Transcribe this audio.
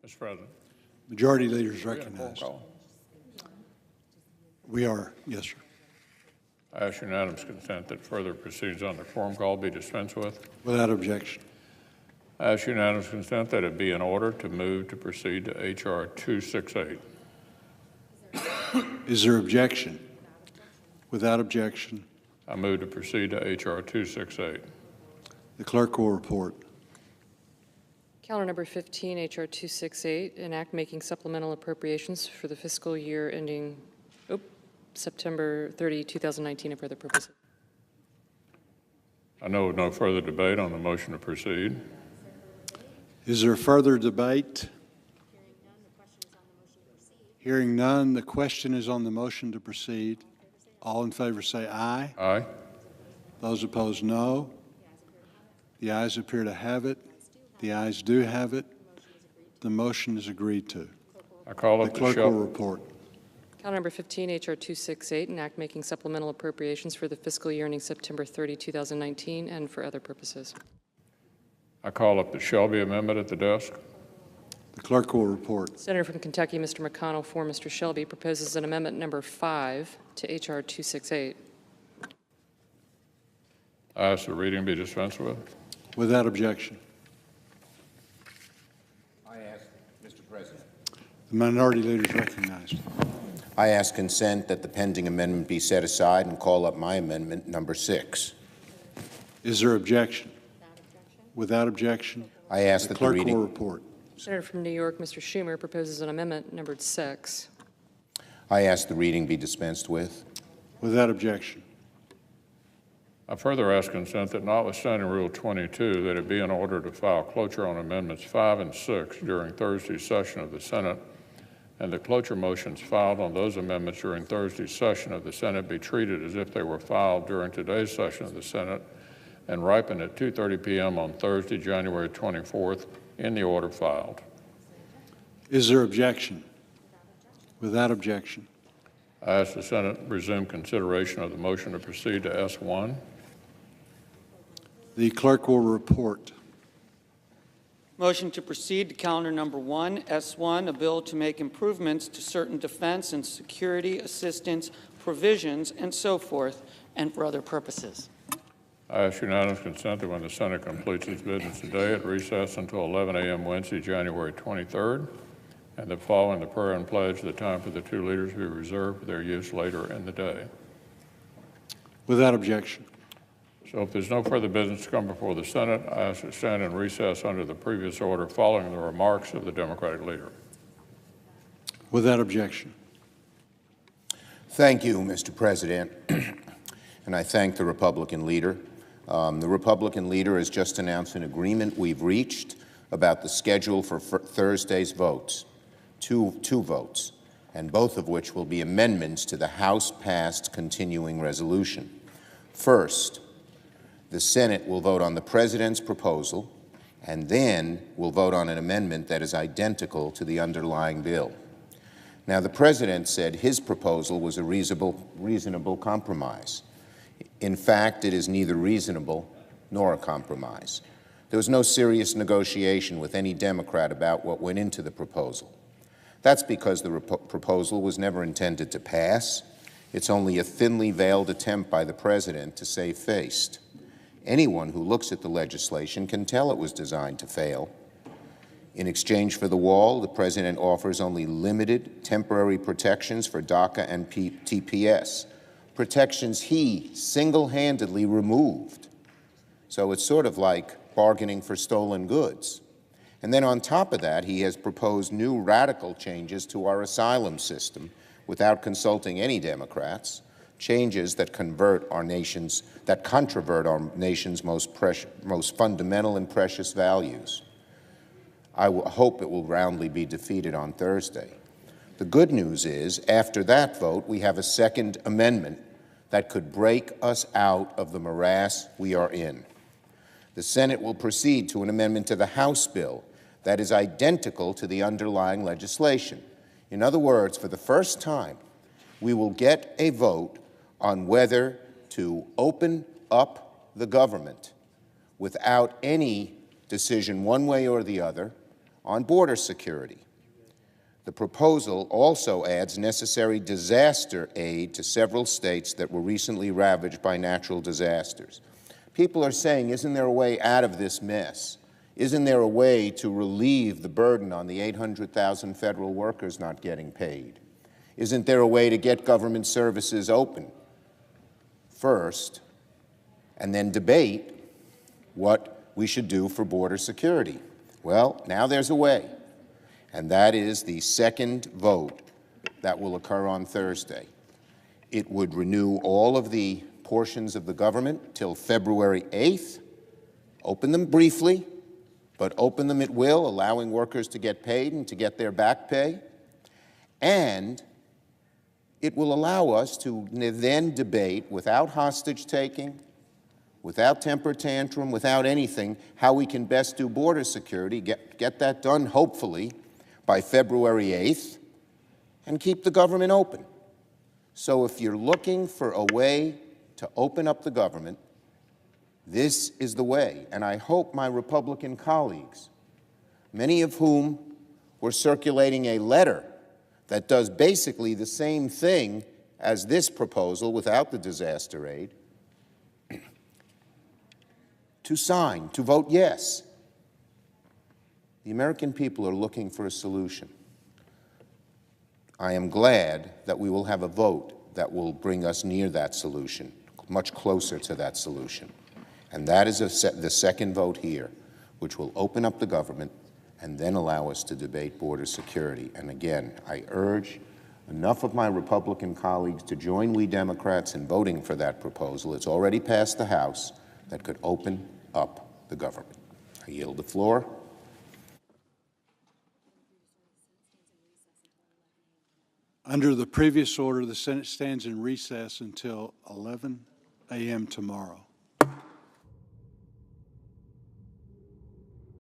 Mr. President. Majority Leader is Roll recognized. call. We are, yes, sir. I ask unanimous consent that further proceedings on the quorum call be dispensed with. Without objection. I ask unanimous consent that it be in order to move to proceed to H.R. 268. Is there objection? Without objection. I move to proceed to H.R. 268. The clerk will report. Calendar number 15, H.R. 268, an act making supplemental appropriations for the fiscal year ending September 30, 2019, and for other purposes. I know no further debate on the motion to proceed. Is there further debate? Hearing none, the question is on the motion to proceed. All in favor say aye. Aye. Those opposed, no. The ayes appear to have it. The ayes do have it. The motion is agreed to. I call The up clerk will report. Calendar number 15, H.R. 268, an act making supplemental appropriations for the fiscal year ending September 30, 2019, and for other purposes. I call up the Shelby amendment at the desk. The clerk will report. Senator from Kentucky, Mr. McConnell, for Mr. Shelby, proposes an amendment number 5 to H.R. 268. I ask the reading be dispensed with. Without objection. I ask, Mr. President. The minority leader is recognized. I ask consent that the pending amendment be set aside and call up my amendment number 6. Is there objection? Without objection. I ask The that the clerk will reading. report. Senator from New York, Mr. Schumer, proposes an amendment numbered 6. I ask the reading be dispensed with. Without objection. I further ask consent that notwithstanding Rule 22, that it be in order to file cloture on amendments 5 and 6 during Thursday's session of the Senate, and the cloture motions filed on those amendments during Thursday's session of the Senate be treated as if they were filed during today's session of the Senate and ripen at 2:30 p.m. on Thursday, January 24th, in the order filed. Is there objection? Without objection. I ask the Senate resume consideration of the motion to proceed to S1. The clerk will report. Motion to proceed to calendar number 1, S1, a bill to make improvements to certain defense and security assistance provisions and so forth, and for other purposes. I ask unanimous consent that when the Senate completes its business today, it recess until 11 a.m. Wednesday, January 23rd, and that following the prayer and pledge, the time for the two leaders be reserved for their use later in the day. Without objection. So if there's no further business to come before the Senate, I ask to stand in recess under the previous order following the remarks of the Democratic leader. Without objection. Thank you, Mr. President. And I thank the Republican leader. The Republican leader has just announced an agreement we've reached about the schedule for Thursday's votes, two votes, and both of which will be amendments to the House-passed continuing resolution. First, the Senate will vote on the President's proposal, and then will vote on an amendment that is identical to the underlying bill. Now, the President said his proposal was a reasonable compromise. In fact, it is neither reasonable nor a compromise. There was no serious negotiation with any Democrat about what went into the proposal. That's because the proposal was never intended to pass. It's only a thinly veiled attempt by the President to save face. Anyone who looks at the legislation can tell it was designed to fail. In exchange for the wall, the President offers only limited temporary protections for DACA and TPS, protections he single-handedly removed. So it's sort of like bargaining for stolen goods. And then on top of that, he has proposed new radical changes to our asylum system without consulting any Democrats, changes that controvert our nation's most fundamental and precious values. I hope it will roundly be defeated on Thursday. The good news is, after that vote, we have a second amendment that could break us out of the morass we are in. The Senate will proceed to an amendment to the House bill that is identical to the underlying legislation. In other words, for the first time, we will get a vote on whether to open up the government without any decision one way or the other on border security. The proposal also adds necessary disaster aid to several states that were recently ravaged by natural disasters. People are saying, isn't there a way out of this mess? Isn't there a way to relieve the burden on the 800,000 federal workers not getting paid? Isn't there a way to get government services open first and then debate what we should do for border security? Well, now there's a way, and that is the second vote that will occur on Thursday. It would renew all of the portions of the government till February 8th, open them briefly, but open them at will, allowing workers to get paid and to get their back pay. And it will allow us to then debate, without hostage-taking, without temper tantrum, without anything, how we can best do border security, get that done, hopefully, by February 8th, and keep the government open. So if you're looking for a way to open up the government, this is the way. And I hope my Republican colleagues, many of whom were circulating a letter that does basically the same thing as this proposal without the disaster aid, to sign, to vote yes. The American people are looking for a solution. I am glad that we will have a vote that will bring us near that solution, much closer to that solution. And that is the second vote here, which will open up the government and then allow us to debate border security. And again, I urge enough of my Republican colleagues to join we Democrats in voting for that proposal. It's already passed the House that could open up the government. I yield the floor. Under the previous order, the Senate stands in recess until 11 a.m. tomorrow.